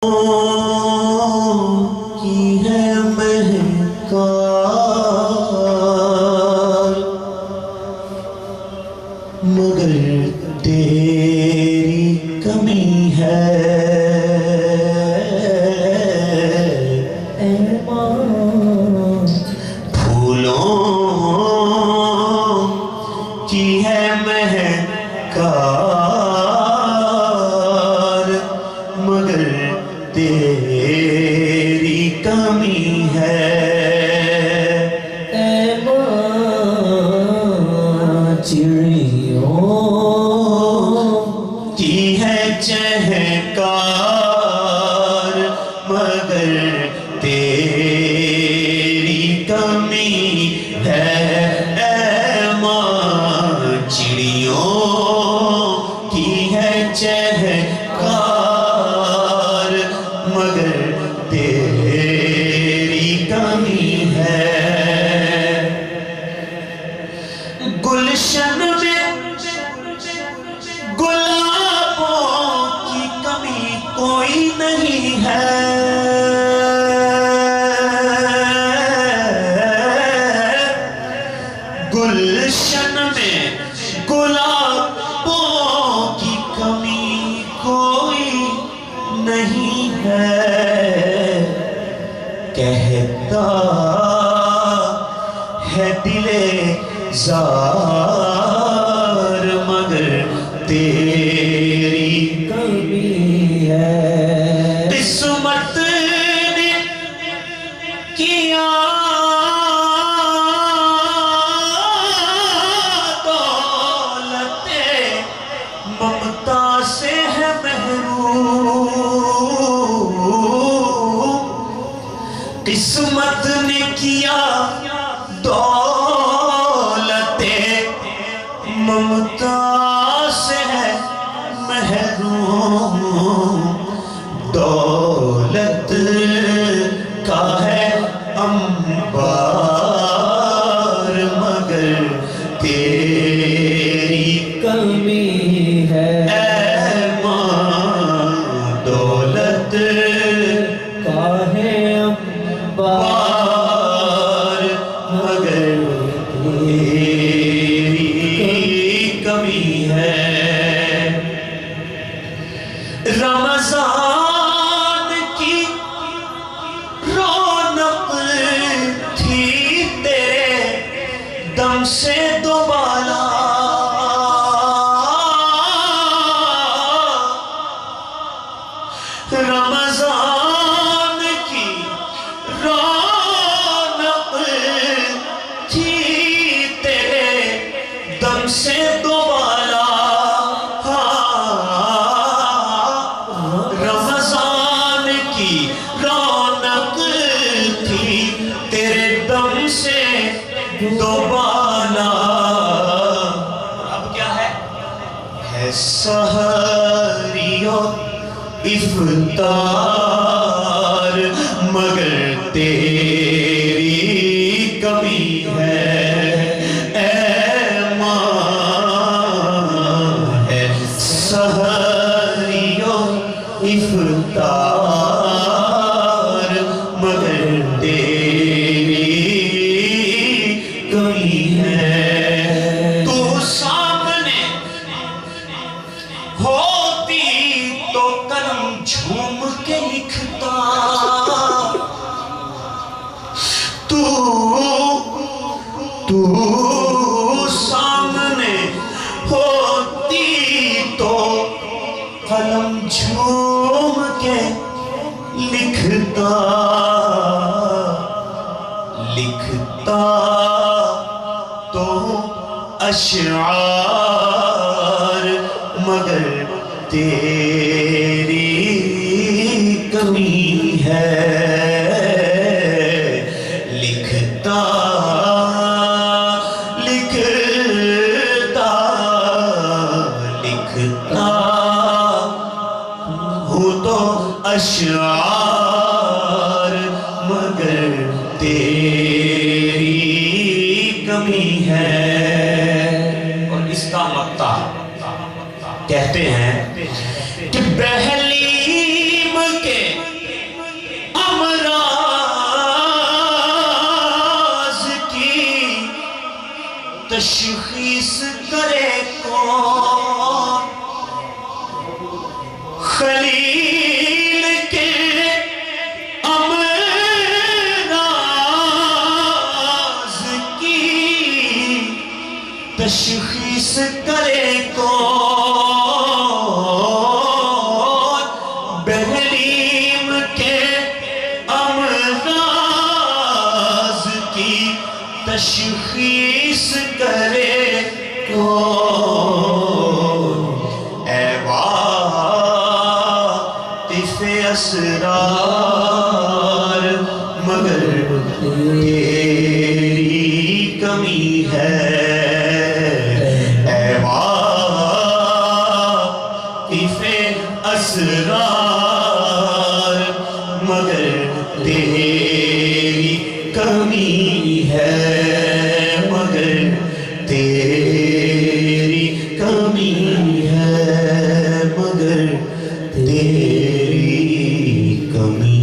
کی ہے مہکار مگر تیری کمی ہے اے ماں پھولوں کی ہے مہکار مگر تیری کمی ہے اے ماں چڑیوں کی ہے چہکار مگر تیری کمی ہے اے ماں چڑیوں کی ہے چہکار مگر تیری کمی ہے گلشن میں گلابوں کی کمی کوئی نہیں ہے گلشن میں گلابوں کی کمی کوئی نہیں ہے کہتا ہے دل زار مگر تیری کمی ہے قسمت نے کیا دولت ممتا سے ہے محروم قسمت نے کیا دولت ممتا سے ہے محروم دولت کا ہے انبار مگر تیری کمی ہے اے ماں دولت کا ہے انبار مگر تیری کمی ہے رمضان کی رونق تھی تیرے دم سے دوبالا رمضان کی رونق تھی تیرے دم سے دوبالا رمضان کی رونق تھی تیرے دم سے دوبالا اب کیا ہے سحریوں افطار مگر تیری کمی ہے اے ماں ہے سحریوں افطار مگر تیری کمی ہے تو سامنے ہوتی تو قلم جھوم کے لکھتا تو سامنے ہوتی تو قلم جھوم کے لکھتا تو اشعار مگر تیری کمی ہے لکھتا ہوں تو اشعار مگر تیری کمی ہے اور اس کا مقطع کہتے ہیں کہ بہلیم کے اسرار مگر تیری کمی ہے اے واقف اسرار مگر تیری کمی ہے مگر تیری کمی ہے مگر تیری کمی